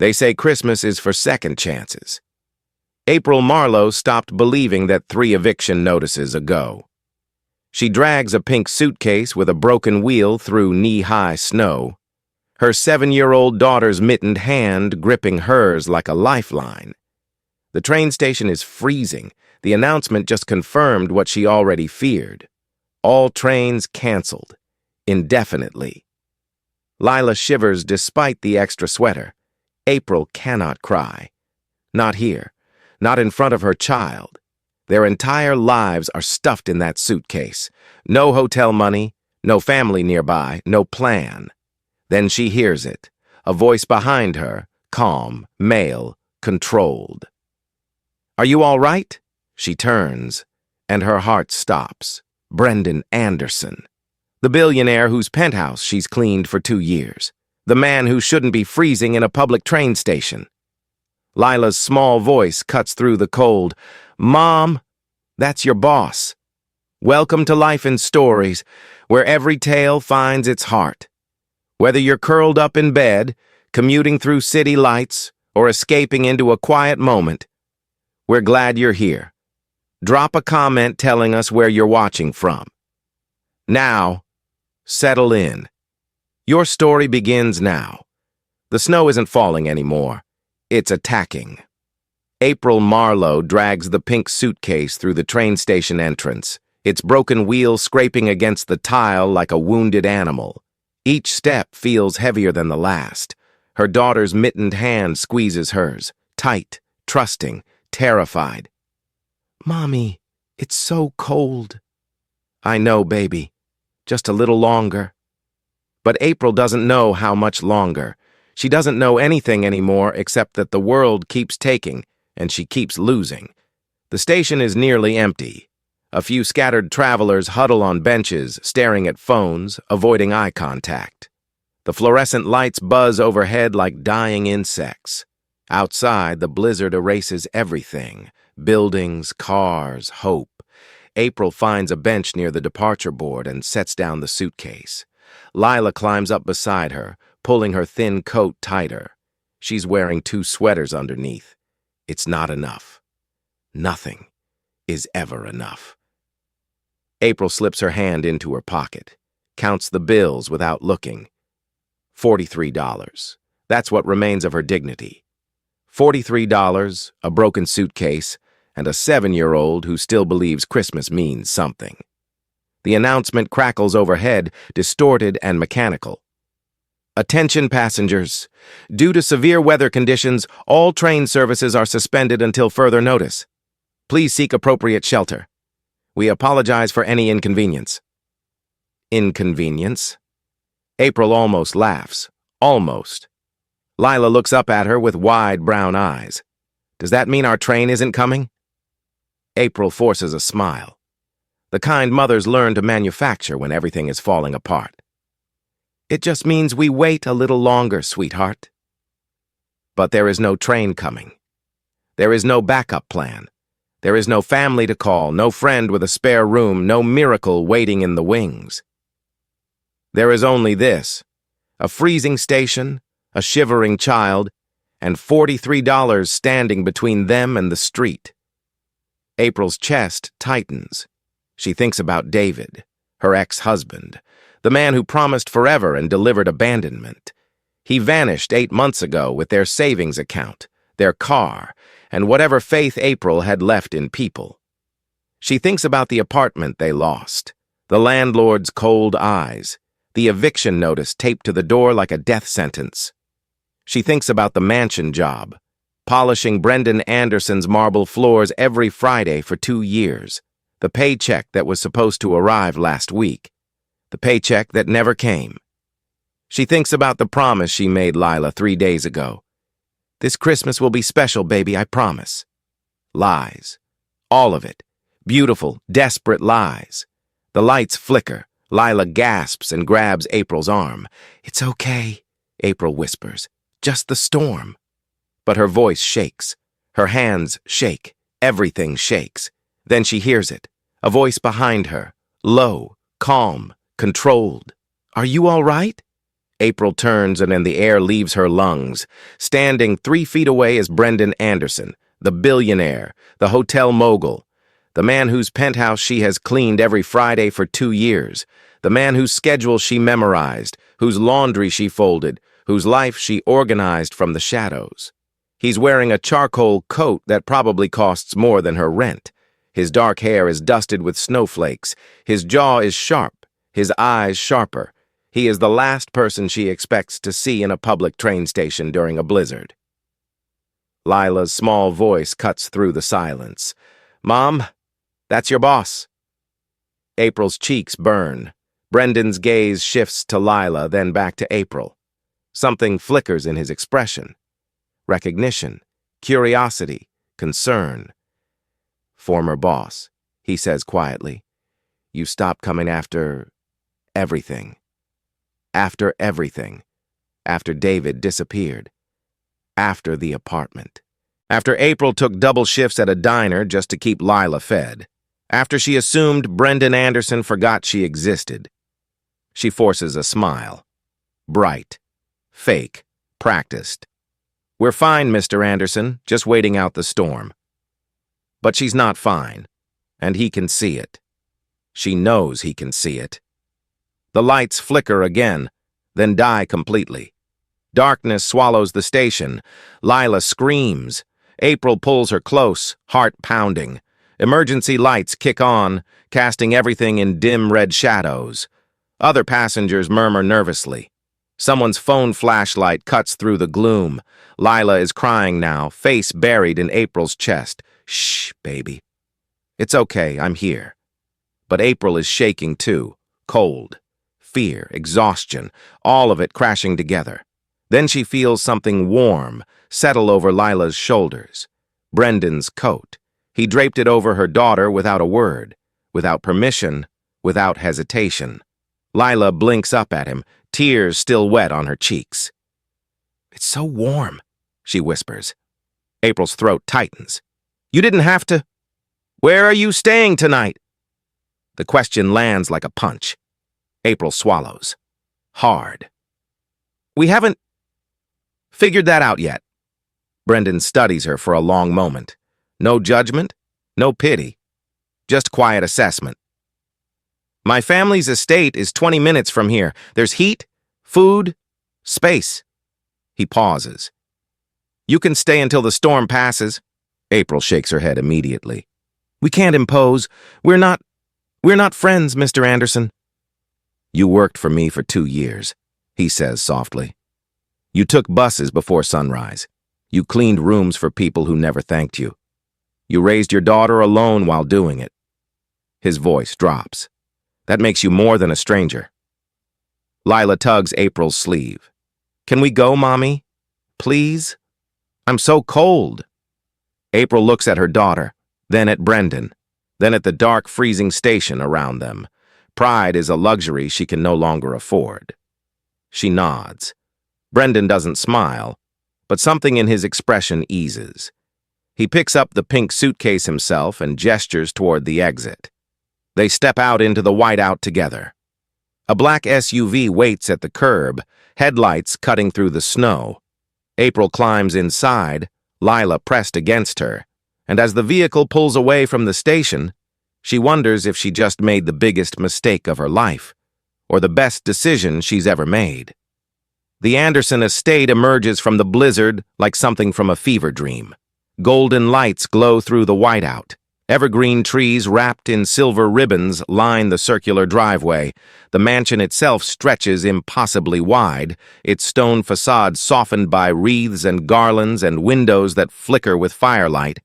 They say Christmas is for second chances. April Marlowe stopped believing that 3 eviction notices ago. She drags a pink suitcase with a broken wheel through knee-high snow, her 7-year-old daughter's mittened hand gripping hers like a lifeline. The train station is freezing. The announcement just confirmed what she already feared. All trains canceled, indefinitely. Lila shivers despite the extra sweater. April cannot cry. Not here. Not in front of her child. Their entire lives are stuffed in that suitcase. No hotel money, no family nearby, no plan. Then she hears it. A voice behind her, calm, male, controlled. "Are you all right?" She turns, and her heart stops. Brendan Anderson. The billionaire whose penthouse she's cleaned for 2 years. The man who shouldn't be freezing in a public train station. Lila's small voice cuts through the cold. "Mom, that's your boss. Welcome to Life in Stories, where every tale finds its heart. Whether you're curled up in bed, commuting through city lights, or escaping into a quiet moment, we're glad you're here. Drop a comment telling us where you're watching from. Now, settle in. Your story begins now. The snow isn't falling anymore. It's attacking." April Marlowe drags the pink suitcase through the train station entrance, its broken wheel scraping against the tile like a wounded animal. Each step feels heavier than the last. Her daughter's mittened hand squeezes hers, tight, trusting, terrified. "Mommy, it's so cold." "I know, baby. Just a little longer." But April doesn't know how much longer. She doesn't know anything anymore except that the world keeps taking, and she keeps losing. The station is nearly empty. A few scattered travelers huddle on benches, staring at phones, avoiding eye contact. The fluorescent lights buzz overhead like dying insects. Outside, the blizzard erases everything. Buildings, cars, hope. April finds a bench near the departure board and sets down the suitcase. Lila climbs up beside her, pulling her thin coat tighter. She's wearing 2 sweaters underneath. It's not enough. Nothing is ever enough. April slips her hand into her pocket, counts the bills without looking. $43. That's what remains of her dignity. $43, a broken suitcase, and a 7-year-old who still believes Christmas means something. The announcement crackles overhead, distorted and mechanical. "Attention passengers. Due to severe weather conditions, all train services are suspended until further notice. Please seek appropriate shelter. We apologize for any inconvenience." Inconvenience? April almost laughs. Almost. Lila looks up at her with wide brown eyes. "Does that mean our train isn't coming?" April forces a smile. The kind mothers learn to manufacture when everything is falling apart. "It just means we wait a little longer, sweetheart." But there is no train coming. There is no backup plan. There is no family to call, no friend with a spare room, no miracle waiting in the wings. There is only this: a freezing station, a shivering child, and $43 standing between them and the street. April's chest tightens. She thinks about David, her ex-husband, the man who promised forever and delivered abandonment. He vanished 8 months ago with their savings account, their car, and whatever faith April had left in people. She thinks about the apartment they lost, the landlord's cold eyes, the eviction notice taped to the door like a death sentence. She thinks about the mansion job, polishing Brendan Anderson's marble floors every Friday for 2 years, the paycheck that was supposed to arrive last week, the paycheck that never came. She thinks about the promise she made Lila 3 days ago. "This Christmas will be special, baby, I promise." Lies. All of it. Beautiful, desperate lies. The lights flicker. Lila gasps and grabs April's arm. "It's okay," April whispers. "Just the storm." But her voice shakes. Her hands shake. Everything shakes. Then she hears it. A voice behind her. Low, calm, controlled. "Are you all right?" April turns and then the air leaves her lungs. Standing 3 feet away is Brendan Anderson, the billionaire, the hotel mogul, the man whose penthouse she has cleaned every Friday for 2 years, the man whose schedule she memorized, whose laundry she folded, whose life she organized from the shadows. He's wearing a charcoal coat that probably costs more than her rent. His dark hair is dusted with snowflakes. His jaw is sharp, his eyes sharper. He is the last person she expects to see in a public train station during a blizzard. Lila's small voice cuts through the silence. "Mom, that's your boss." April's cheeks burn. Brendan's gaze shifts to Lila, then back to April. Something flickers in his expression. Recognition, curiosity, concern. "Former boss," he says quietly. "You stopped coming after everything. After everything. After David disappeared. After the apartment. After April took double shifts at a diner just to keep Lila fed. After she assumed Brendan Anderson forgot she existed." She forces a smile. Bright. Fake. Practiced. "We're fine, Mr. Anderson, just waiting out the storm." But she's not fine, and he can see it. She knows he can see it. The lights flicker again, then die completely. Darkness swallows the station. Lila screams. April pulls her close, heart pounding. Emergency lights kick on, casting everything in dim red shadows. Other passengers murmur nervously. Someone's phone flashlight cuts through the gloom. Lila is crying now, face buried in April's chest. "Shh, baby. It's okay, I'm here." But April is shaking too, cold. Fear, exhaustion, all of it crashing together. Then she feels something warm settle over Lila's shoulders. Brendan's coat. He draped it over her daughter without a word, without permission, without hesitation. Lila blinks up at him, tears still wet on her cheeks. "It's so warm," she whispers. April's throat tightens. "You didn't have to. Where are you staying tonight?" The question lands like a punch. April swallows. Hard. "We haven't figured that out yet." Brendan studies her for a long moment. No judgment, no pity, just quiet assessment. "My family's estate is 20 minutes from here. There's heat, food, space." He pauses. "You can stay until the storm passes." April shakes her head immediately. "We can't impose. We're not friends, Mr. Anderson." "You worked for me for 2 years, he says softly. "You took buses before sunrise. You cleaned rooms for people who never thanked you. You raised your daughter alone while doing it." His voice drops. "That makes you more than a stranger." Lila tugs April's sleeve. "Can we go, Mommy? Please? I'm so cold." April looks at her daughter, then at Brendan, then at the dark, freezing station around them. Pride is a luxury she can no longer afford. She nods. Brendan doesn't smile, but something in his expression eases. He picks up the pink suitcase himself and gestures toward the exit. They step out into the whiteout together. A black SUV waits at the curb, headlights cutting through the snow. April climbs inside, Lila pressed against her, and as the vehicle pulls away from the station, she wonders if she just made the biggest mistake of her life, or the best decision she's ever made. The Anderson estate emerges from the blizzard like something from a fever dream. Golden lights glow through the whiteout. Evergreen trees wrapped in silver ribbons line the circular driveway. The mansion itself stretches impossibly wide, its stone facade softened by wreaths and garlands and windows that flicker with firelight.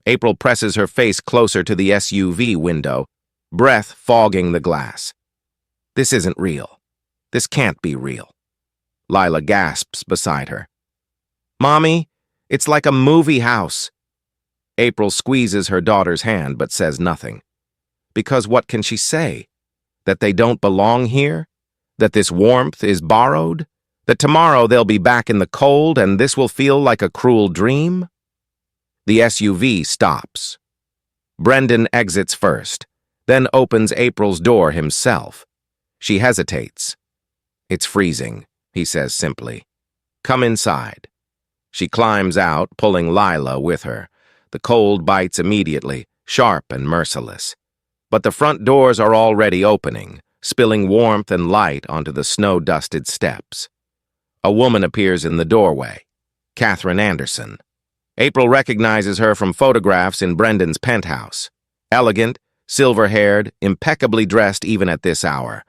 April presses her face closer to the SUV window, breath fogging the glass. This isn't real. This can't be real. Lila gasps beside her. "Mommy, it's like a movie house." April squeezes her daughter's hand but says nothing. Because what can she say? That they don't belong here? That this warmth is borrowed? That tomorrow they'll be back in the cold and this will feel like a cruel dream? The SUV stops. Brendan exits first, then opens April's door himself. She hesitates. It's freezing. he says simply. Come inside. She climbs out, pulling Lila with her. The cold bites immediately, sharp and merciless. But the front doors are already opening, spilling warmth and light onto the snow-dusted steps. A woman appears in the doorway. Catherine Anderson. April recognizes her from photographs in Brendan's penthouse. Elegant, silver-haired, impeccably dressed even at this hour.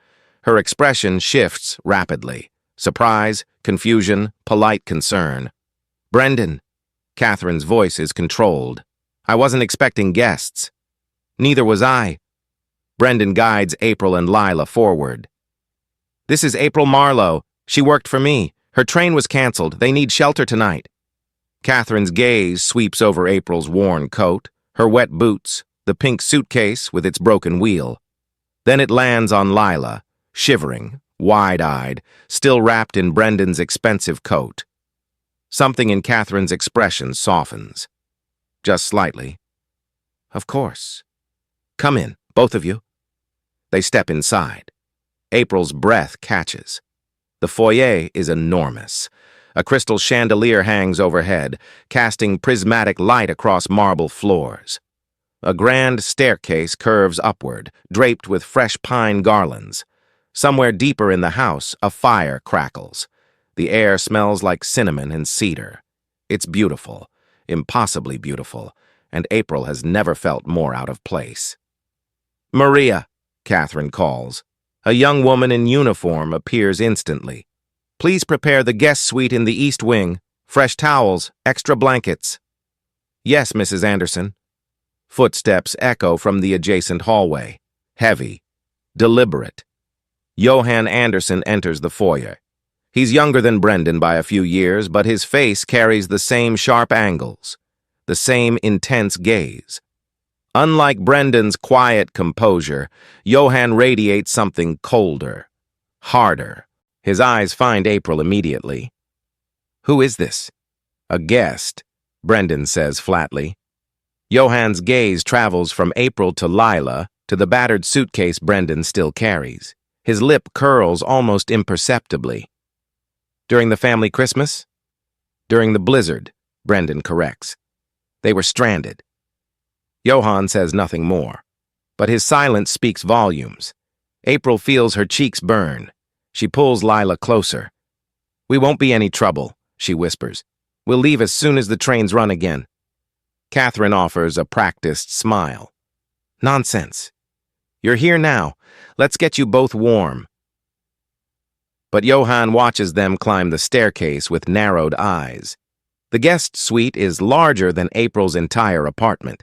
Her expression shifts rapidly. Surprise, confusion, polite concern. Brendan. Catherine's voice is controlled. I wasn't expecting guests. Neither was I. Brendan guides April and Lila forward. This is April Marlowe. She worked for me. Her train was canceled. They need shelter tonight. Catherine's gaze sweeps over April's worn coat, her wet boots, the pink suitcase with its broken wheel. Then it lands on Lila, shivering, wide-eyed, still wrapped in Brendan's expensive coat. Something in Catherine's expression softens. Just slightly. Of course. Come in, both of you. They step inside. April's breath catches. The foyer is enormous. A crystal chandelier hangs overhead, casting prismatic light across marble floors. A grand staircase curves upward, draped with fresh pine garlands. Somewhere deeper in the house, a fire crackles. The air smells like cinnamon and cedar. It's beautiful, impossibly beautiful, and April has never felt more out of place. Maria, Catherine calls. A young woman in uniform appears instantly. Please prepare the guest suite in the east wing. Fresh towels, extra blankets. Yes, Mrs. Anderson. Footsteps echo from the adjacent hallway. Heavy. Deliberate. Johan Anderson enters the foyer. He's younger than Brendan by a few years, but his face carries the same sharp angles, the same intense gaze. Unlike Brendan's quiet composure, Johan radiates something colder, harder. His eyes find April immediately. Who is this? A guest, Brendan says flatly. Johan's gaze travels from April to Lila to the battered suitcase Brendan still carries. His lip curls almost imperceptibly. During the family Christmas? During the blizzard, Brendan corrects. They were stranded. Johan says nothing more, but his silence speaks volumes. April feels her cheeks burn. She pulls Lila closer. We won't be any trouble, she whispers. We'll leave as soon as the trains run again. Catherine offers a practiced smile. Nonsense. You're here now. Let's get you both warm. But Johan watches them climb the staircase with narrowed eyes. The guest suite is larger than April's entire apartment.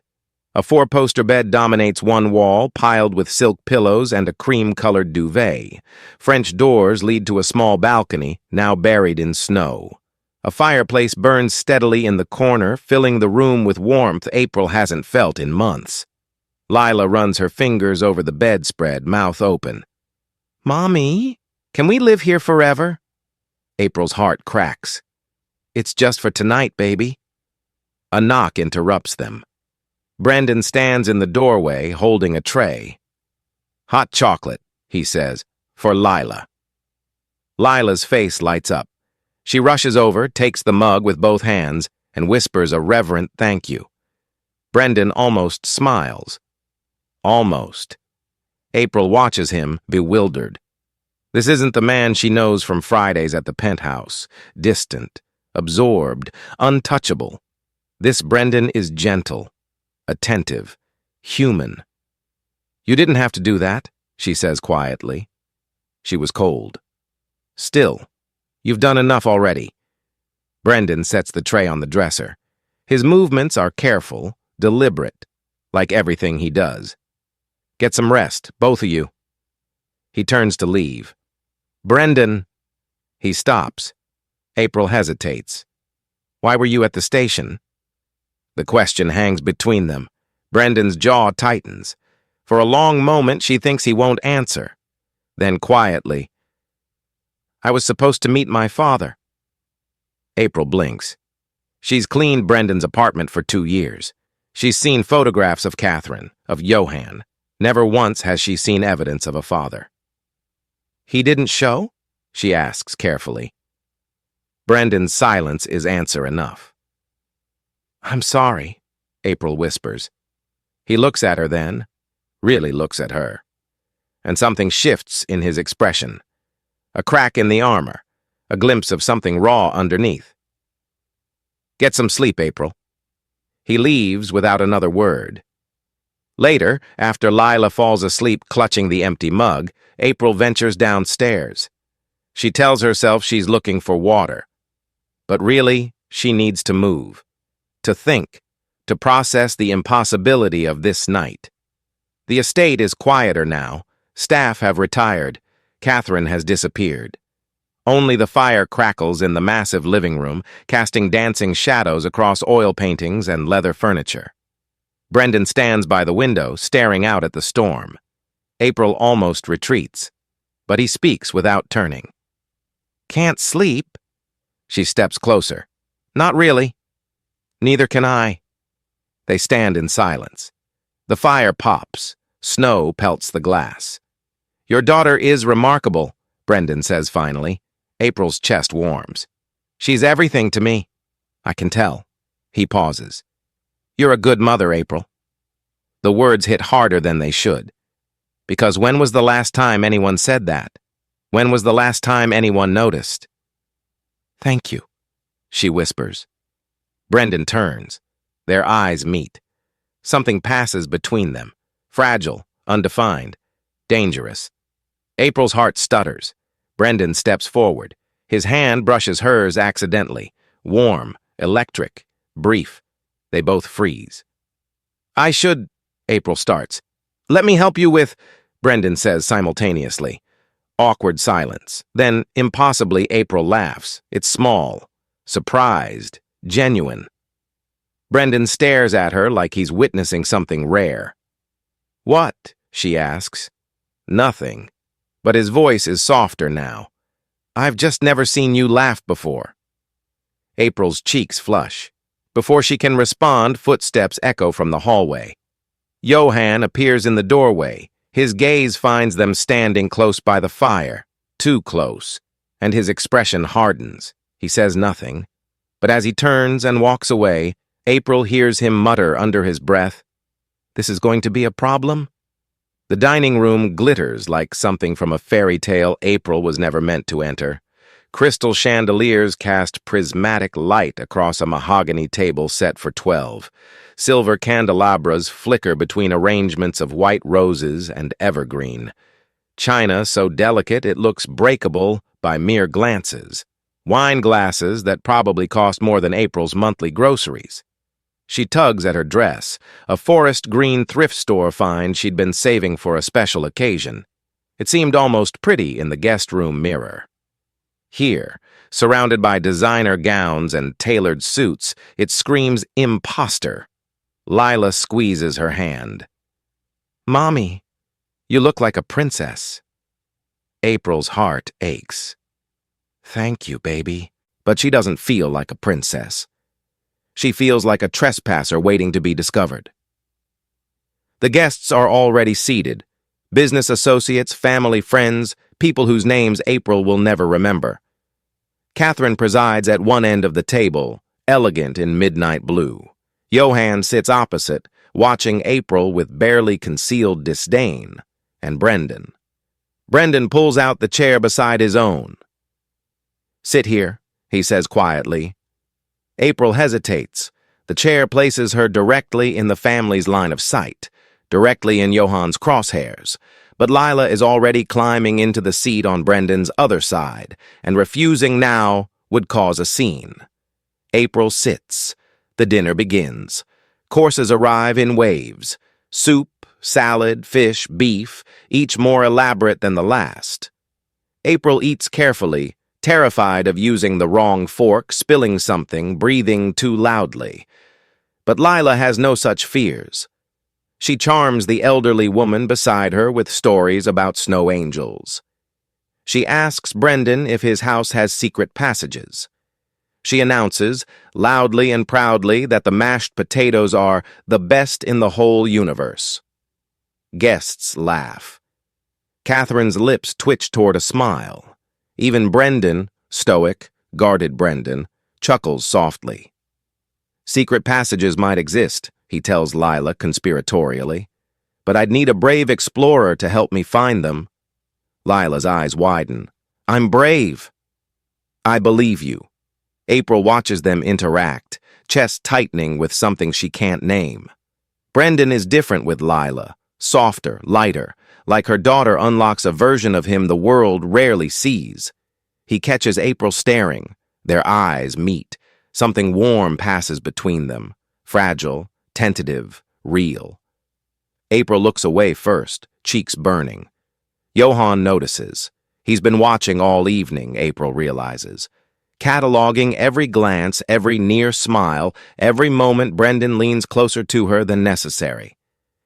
A four-poster bed dominates one wall, piled with silk pillows and a cream-colored duvet. French doors lead to a small balcony, now buried in snow. A fireplace burns steadily in the corner, filling the room with warmth April hasn't felt in months. Lila runs her fingers over the bedspread, mouth open. Mommy, can we live here forever? April's heart cracks. It's just for tonight, baby. A knock interrupts them. Brendan stands in the doorway, holding a tray. Hot chocolate, he says, for Lila. Lila's face lights up. She rushes over, takes the mug with both hands, and whispers a reverent thank you. Brendan almost smiles. Almost. April watches him, bewildered. This isn't the man she knows from Fridays at the penthouse. Distant, absorbed, untouchable. This Brendan is gentle, attentive, human. You didn't have to do that, she says quietly. She was cold. Still, you've done enough already. Brendan sets the tray on the dresser. His movements are careful, deliberate, like everything he does. Get some rest, both of you. He turns to leave. Brendan. He stops. April hesitates. Why were you at the station? The question hangs between them. Brendan's jaw tightens. For a long moment, she thinks he won't answer. Then quietly, I was supposed to meet my father. April blinks. She's cleaned Brendan's apartment for 2 years. She's seen photographs of Catherine, of Johan. Never once has she seen evidence of a father. He didn't show? she asks carefully. Brendan's silence is answer enough. I'm sorry, April whispers. He looks at her then, really looks at her, and something shifts in his expression. A crack in the armor, a glimpse of something raw underneath. Get some sleep, April. He leaves without another word. Later, after Lila falls asleep clutching the empty mug, April ventures downstairs. She tells herself she's looking for water. But really, she needs to move, to think, to process the impossibility of this night. The estate is quieter now. Staff have retired. Catherine has disappeared. Only the fire crackles in the massive living room, casting dancing shadows across oil paintings and leather furniture. Brendan stands by the window, staring out at the storm. April almost retreats, but he speaks without turning. Can't sleep? She steps closer. Not really. Neither can I. They stand in silence. The fire pops. Snow pelts the glass. Your daughter is remarkable, Brendan says finally. April's chest warms. She's everything to me. I can tell. He pauses. You're a good mother, April. The words hit harder than they should. Because when was the last time anyone said that? When was the last time anyone noticed? Thank you, she whispers. Brendan turns. Their eyes meet. Something passes between them. Fragile, undefined, dangerous. April's heart stutters. Brendan steps forward. His hand brushes hers accidentally. Warm, electric, brief. They both freeze. I should, April starts. Let me help you with, Brendan says simultaneously. Awkward silence. Then, impossibly, April laughs. It's small, surprised, genuine. Brendan stares at her like he's witnessing something rare. What? She asks. Nothing. But his voice is softer now. I've just never seen you laugh before. April's cheeks flush. Before she can respond, footsteps echo from the hallway. Johann appears in the doorway. His gaze finds them standing close by the fire, too close, and his expression hardens. He says nothing. But as he turns and walks away, April hears him mutter under his breath, This is going to be a problem? The dining room glitters like something from a fairy tale April was never meant to enter. Crystal chandeliers cast prismatic light across a mahogany table set for 12. Silver candelabras flicker between arrangements of white roses and evergreen. China so delicate it looks breakable by mere glances. Wine glasses that probably cost more than April's monthly groceries. She tugs at her dress, a forest green thrift store find she'd been saving for a special occasion. It seemed almost pretty in the guest room mirror. Here, surrounded by designer gowns and tailored suits, it screams imposter. Lila squeezes her hand. Mommy, you look like a princess. April's heart aches. Thank you, baby. But she doesn't feel like a princess. She feels like a trespasser waiting to be discovered. The guests are already seated. Business associates, family, friends, people whose names April will never remember. Catherine presides at one end of the table, elegant in midnight blue. Johann sits opposite, watching April with barely concealed disdain, and Brendan. Brendan pulls out the chair beside his own. Sit here, he says quietly. April hesitates. The chair places her directly in the family's line of sight, directly in Johann's crosshairs. But Lila is already climbing into the seat on Brendan's other side, and refusing now would cause a scene. April sits. The dinner begins. Courses arrive in waves. Soup, salad, fish, beef, each more elaborate than the last. April eats carefully, terrified of using the wrong fork, spilling something, breathing too loudly. But Lila has no such fears. She charms the elderly woman beside her with stories about snow angels. She asks Brendan if his house has secret passages. She announces, loudly and proudly, that the mashed potatoes are the best in the whole universe. Guests laugh. Catherine's lips twitch toward a smile. Even Brendan, stoic, guarded Brendan, chuckles softly. Secret passages might exist, he tells Lila conspiratorially, but I'd need a brave explorer to help me find them. Lila's eyes widen. I'm brave. I believe you. April watches them interact, chest tightening with something she can't name. Brendan is different with Lila, softer, lighter, like her daughter unlocks a version of him the world rarely sees. He catches April staring. Their eyes meet. Something warm passes between them, fragile, tentative, real. April looks away first, cheeks burning. Johan notices. He's been watching all evening, April realizes. Cataloging every glance, every near smile, every moment Brendan leans closer to her than necessary.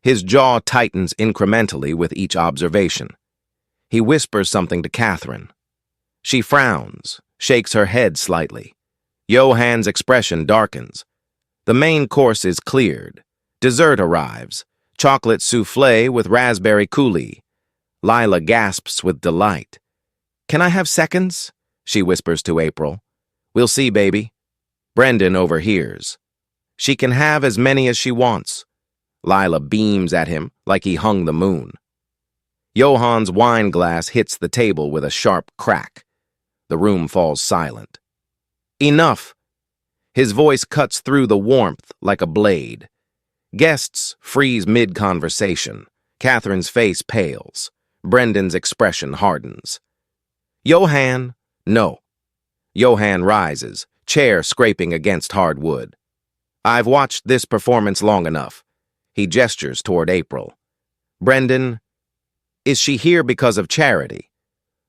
His jaw tightens incrementally with each observation. He whispers something to Catherine. She frowns, shakes her head slightly. Johan's expression darkens. The main course is cleared. Dessert arrives. Chocolate souffle with raspberry coulis. Lila gasps with delight. Can I have seconds? She whispers to April. We'll see, baby. Brendan overhears. She can have as many as she wants. Lila beams at him like he hung the moon. Johan's wine glass hits the table with a sharp crack. The room falls silent. Enough! His voice cuts through the warmth like a blade. Guests freeze mid-conversation. Catherine's face pales. Brendan's expression hardens. Johan, no. Johan rises, chair scraping against hard wood. I've watched this performance long enough. He gestures toward April. Brendan, is she here because of charity?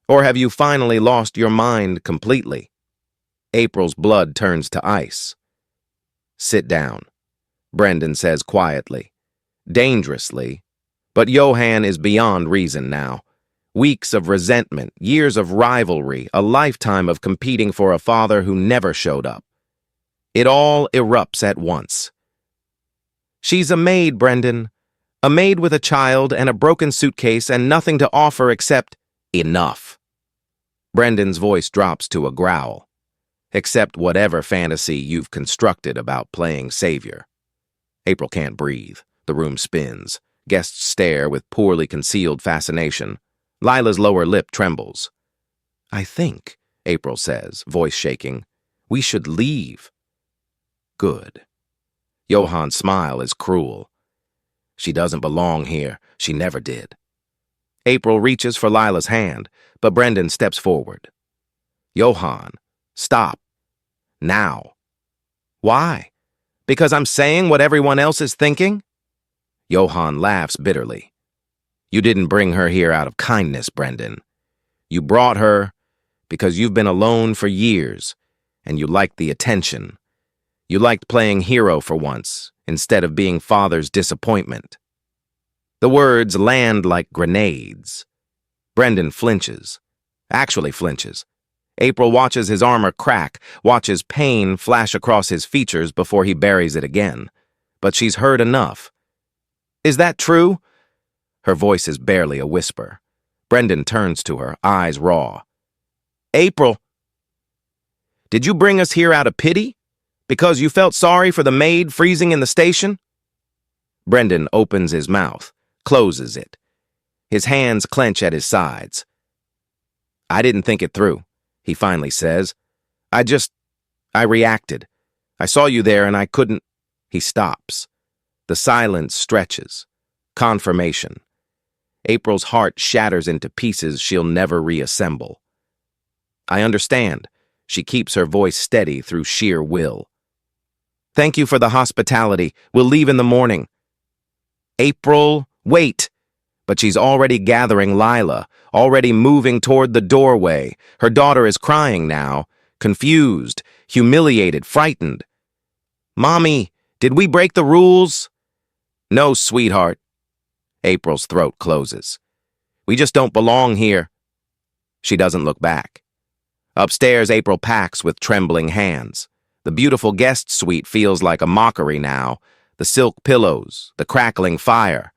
Or have you finally lost your mind completely? April's blood turns to ice. Sit down, Brendan says quietly. Dangerously. But Johan is beyond reason now. Weeks of resentment, years of rivalry, a lifetime of competing for a father who never showed up. It all erupts at once. She's a maid, Brendan. A maid with a child and a broken suitcase and nothing to offer except enough. Brendan's voice drops to a growl. Except whatever fantasy you've constructed about playing savior. April can't breathe. The room spins. Guests stare with poorly concealed fascination. Lila's lower lip trembles. I think, April says, voice shaking, we should leave. Good. Johan's smile is cruel. She doesn't belong here. She never did. April reaches for Lila's hand, but Brendan steps forward. Johan, stop. Now. Why? Because I'm saying what everyone else is thinking? Johan laughs bitterly. You didn't bring her here out of kindness, Brendan. You brought her because you've been alone for years, and you liked the attention. You liked playing hero for once, instead of being father's disappointment. The words land like grenades. Brendan flinches. Actually flinches. April watches his armor crack, watches pain flash across his features before he buries it again. But she's heard enough. Is that true? Her voice is barely a whisper. Brendan turns to her, eyes raw. April, did you bring us here out of pity? Because you felt sorry for the maid freezing in the station? Brendan opens his mouth, closes it. His hands clench at his sides. I didn't think it through, he finally says. I reacted. I saw you there and I couldn't. He stops. The silence stretches. Confirmation. April's heart shatters into pieces she'll never reassemble. I understand. She keeps her voice steady through sheer will. Thank you for the hospitality. We'll leave in the morning. April, wait! But she's already gathering Lila, already moving toward the doorway. Her daughter is crying now, confused, humiliated, frightened. Mommy, did we break the rules? No, sweetheart. April's throat closes. We just don't belong here. She doesn't look back. Upstairs, April packs with trembling hands. The beautiful guest suite feels like a mockery now. The silk pillows, the crackling fire.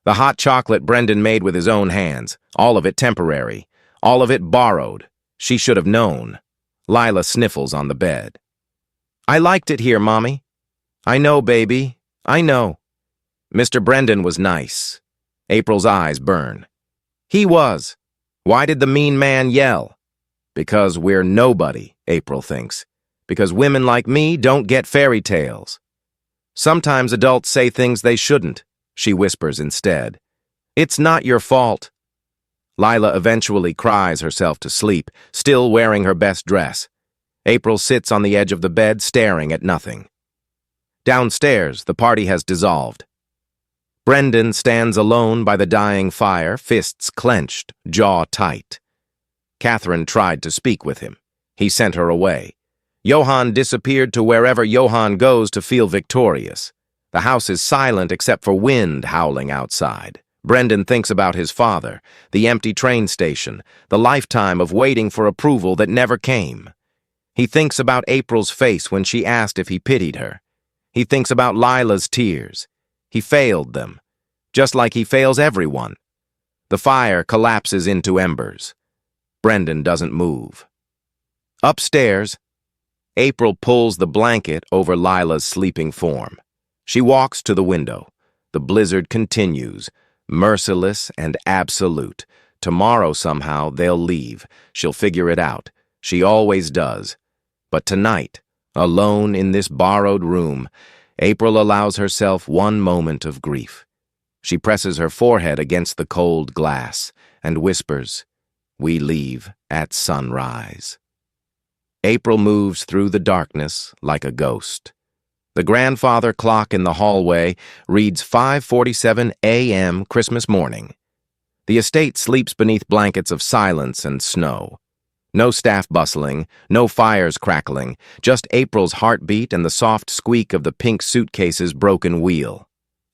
The hot chocolate Brendan made with his own hands, all of it temporary, all of it borrowed. She should have known. Lila sniffles on the bed. I liked it here, Mommy. I know, baby. I know. Mr. Brendan was nice. April's eyes burn. He was. Why did the mean man yell? Because we're nobody, April thinks. Because women like me don't get fairy tales. Sometimes adults say things they shouldn't, she whispers instead. It's not your fault. Lila eventually cries herself to sleep, still wearing her best dress. April sits on the edge of the bed, staring at nothing. Downstairs, the party has dissolved. Brendan stands alone by the dying fire, fists clenched, jaw tight. Catherine tried to speak with him. He sent her away. Johann disappeared to wherever Johann goes to feel victorious. The house is silent except for wind howling outside. Brendan thinks about his father, the empty train station, the lifetime of waiting for approval that never came. He thinks about April's face when she asked if he pitied her. He thinks about Lila's tears. He failed them, just like he fails everyone. The fire collapses into embers. Brendan doesn't move. Upstairs, April pulls the blanket over Lila's sleeping form. She walks to the window. The blizzard continues, merciless and absolute. Tomorrow somehow they'll leave. She'll figure it out. She always does. But tonight, alone in this borrowed room, April allows herself one moment of grief. She presses her forehead against the cold glass and whispers, "We leave at sunrise." April moves through the darkness like a ghost. The grandfather clock in the hallway reads 5:47 a.m. Christmas morning. The estate sleeps beneath blankets of silence and snow. No staff bustling, no fires crackling, just April's heartbeat and the soft squeak of the pink suitcase's broken wheel.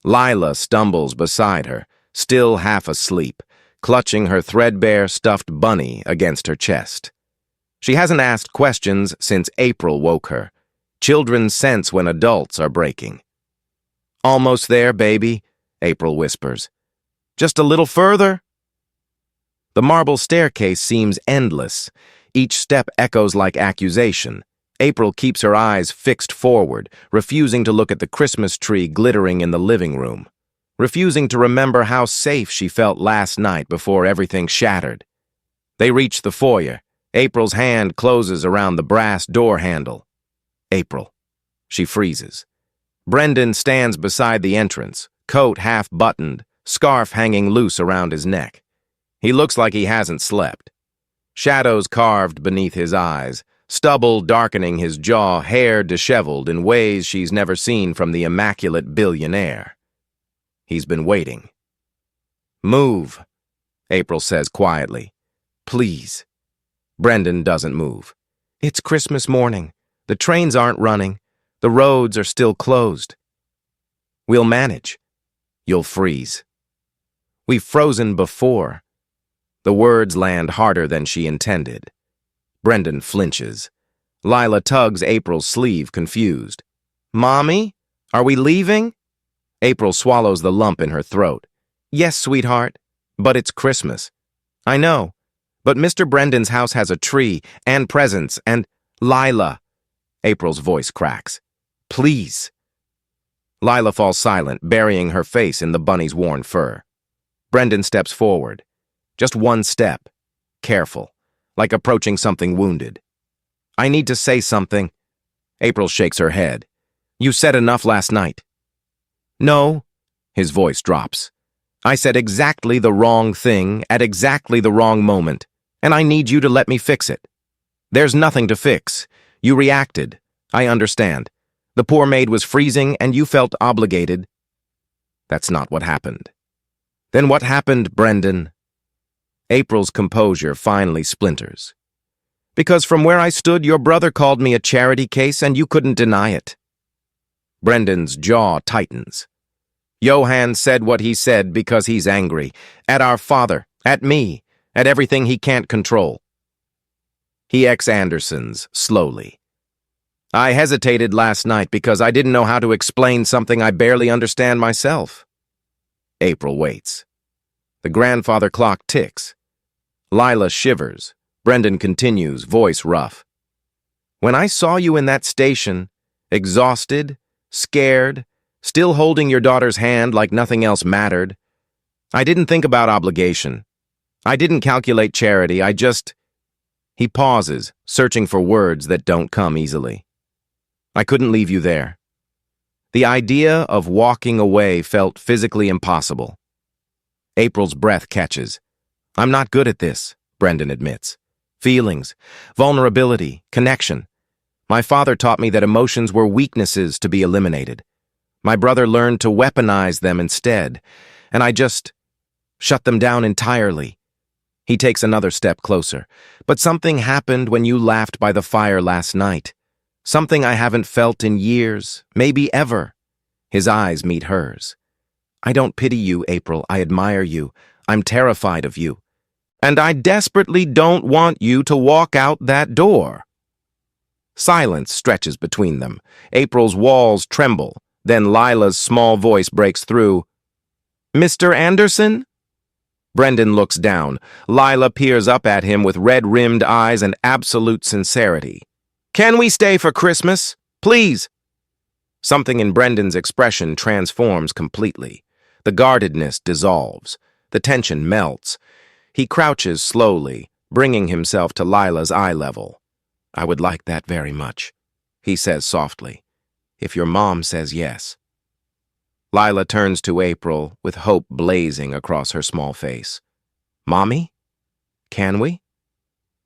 Lila stumbles beside her, still half asleep, clutching her threadbare stuffed bunny against her chest. She hasn't asked questions since April woke her. Children sense when adults are breaking. "Almost there, baby," April whispers. "Just a little further?" The marble staircase seems endless. Each step echoes like accusation. April keeps her eyes fixed forward, refusing to look at the Christmas tree glittering in the living room, refusing to remember how safe she felt last night before everything shattered. They reach the foyer. April's hand closes around the brass door handle. April. She freezes. Brendan stands beside the entrance, coat half buttoned, scarf hanging loose around his neck. He looks like he hasn't slept. Shadows carved beneath his eyes, stubble darkening his jaw, hair disheveled in ways she's never seen from the immaculate billionaire. He's been waiting. "Move," April says quietly. "Please." Brendan doesn't move. "It's Christmas morning. The trains aren't running. The roads are still closed." "We'll manage." "You'll freeze." "We've frozen before." The words land harder than she intended. Brendan flinches. Lila tugs April's sleeve, confused. "Mommy? Are we leaving?" April swallows the lump in her throat. "Yes, sweetheart, but it's Christmas." "I know, but Mr. Brendan's house has a tree and presents and—" "Lila!" April's voice cracks. "Please." Lila falls silent, burying her face in the bunny's worn fur. Brendan steps forward. Just one step. Careful, like approaching something wounded. "I need to say something." April shakes her head. "You said enough last night." "No." His voice drops. "I said exactly the wrong thing at exactly the wrong moment, and I need you to let me fix it." "There's nothing to fix. You reacted. I understand. The poor maid was freezing and you felt obligated." "That's not what happened." "Then what happened, Brendan?" April's composure finally splinters. "Because from where I stood, your brother called me a charity case and you couldn't deny it." Brendan's jaw tightens. "Johann said what he said because he's angry. At our father, at me, at everything he can't control." He Andersons slowly. "I hesitated last night because I didn't know how to explain something I barely understand myself." April waits. The grandfather clock ticks. Lila shivers, Brendan continues, voice rough. When I saw you in that station, exhausted, scared, still holding your daughter's hand like nothing else mattered, I didn't think about obligation. I didn't calculate charity, I just... He pauses, searching for words that don't come easily. I couldn't leave you there. The idea of walking away felt physically impossible. April's breath catches. I'm not good at this, Brendan admits. Feelings, vulnerability, connection. My father taught me that emotions were weaknesses to be eliminated. My brother learned to weaponize them instead, and I just shut them down entirely. He takes another step closer. But something happened when you laughed by the fire last night. Something I haven't felt in years, maybe ever. His eyes meet hers. I don't pity you, April. I admire you. I'm terrified of you. And I desperately don't want you to walk out that door. Silence stretches between them. April's walls tremble. Then Lila's small voice breaks through. Mr. Anderson? Brendan looks down. Lila peers up at him with red-rimmed eyes and absolute sincerity. Can we stay for Christmas? Please. Something in Brendan's expression transforms completely. The guardedness dissolves. The tension melts. He crouches slowly, bringing himself to Lila's eye level. I would like that very much, he says softly. If your mom says yes. Lila turns to April with hope blazing across her small face. Mommy? Can we?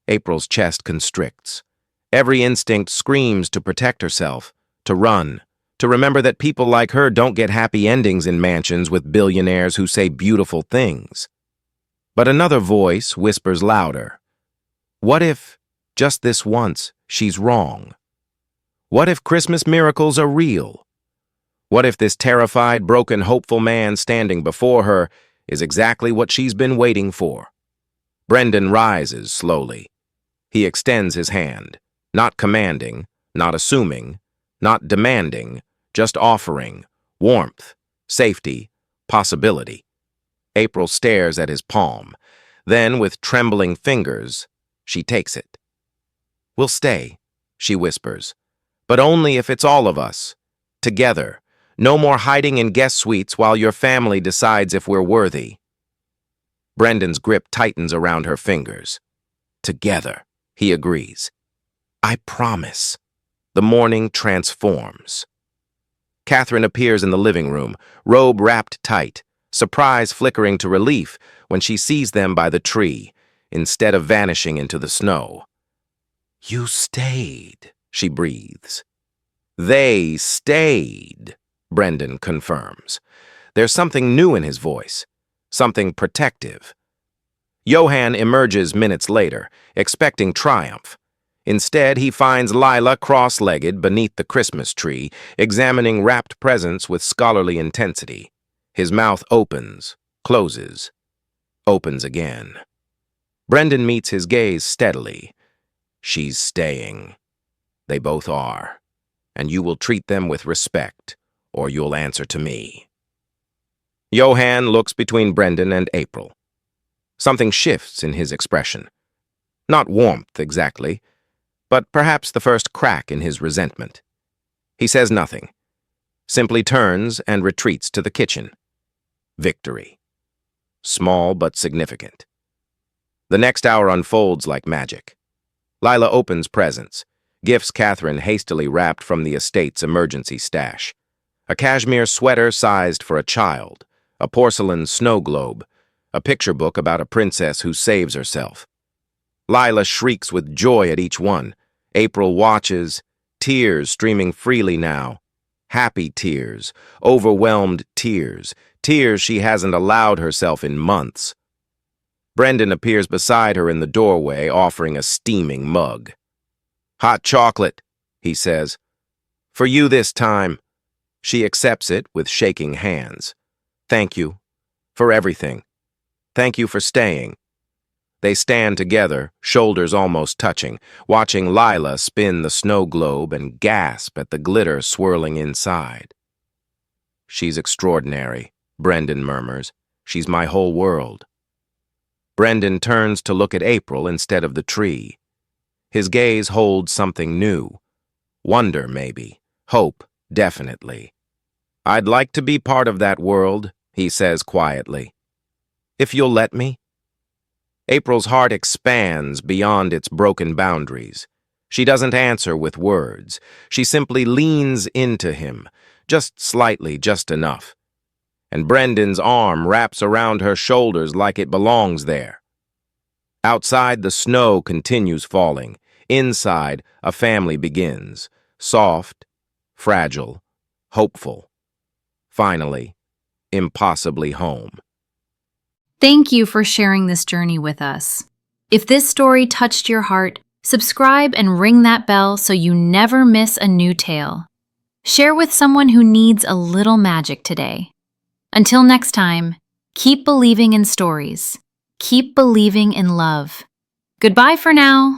April's chest constricts. Every instinct screams to protect herself, to run, to remember that people like her don't get happy endings in mansions with billionaires who say beautiful things. But another voice whispers louder. What if, just this once, she's wrong? What if Christmas miracles are real? What if this terrified, broken, hopeful man standing before her is exactly what she's been waiting for? Brendan rises slowly. He extends his hand, not commanding, not assuming, not demanding, just offering warmth, safety, possibility. April stares at his palm. Then, with trembling fingers, she takes it. We'll stay, she whispers, but only if it's all of us, together. No more hiding in guest suites while your family decides if we're worthy. Brendan's grip tightens around her fingers. Together, he agrees. I promise. The morning transforms. Catherine appears in the living room, robe wrapped tight, surprise flickering to relief when she sees them by the tree, instead of vanishing into the snow. You stayed, she breathes. They stayed. Brendan confirms. There's something new in his voice, something protective. Johann emerges minutes later, expecting triumph. Instead, he finds Lila cross-legged beneath the Christmas tree, examining wrapped presents with scholarly intensity. His mouth opens, closes, opens again. Brendan meets his gaze steadily. She's staying. They both are. And you will treat them with respect, or you'll answer to me. Johann looks between Brendan and April. Something shifts in his expression. Not warmth, exactly, but perhaps the first crack in his resentment. He says nothing, simply turns and retreats to the kitchen. Victory. Small but significant. The next hour unfolds like magic. Lila opens presents, gifts Catherine hastily wrapped from the estate's emergency stash. A cashmere sweater sized for a child, a porcelain snow globe, a picture book about a princess who saves herself. Lila shrieks with joy at each one. April watches, tears streaming freely now. Happy tears, overwhelmed tears, tears she hasn't allowed herself in months. Brendan appears beside her in the doorway, offering a steaming mug. Hot chocolate, he says. For you this time. She accepts it with shaking hands. Thank you. For everything. Thank you for staying. They stand together, shoulders almost touching, watching Lila spin the snow globe and gasp at the glitter swirling inside. She's extraordinary, Brendan murmurs. She's my whole world. Brendan turns to look at April instead of the tree. His gaze holds something new. Wonder, maybe. Hope, definitely. "I'd like to be part of that world," he says quietly. "If you'll let me?" April's heart expands beyond its broken boundaries. She doesn't answer with words. She simply leans into him, just slightly, just enough. And Brendan's arm wraps around her shoulders like it belongs there. Outside, the snow continues falling. Inside, a family begins. Soft, fragile, hopeful. Finally, impossibly home. Thank you for sharing this journey with us. If this story touched your heart, subscribe and ring that bell so you never miss a new tale. Share with someone who needs a little magic today. Until next time, keep believing in stories. Keep believing in love. Goodbye for now.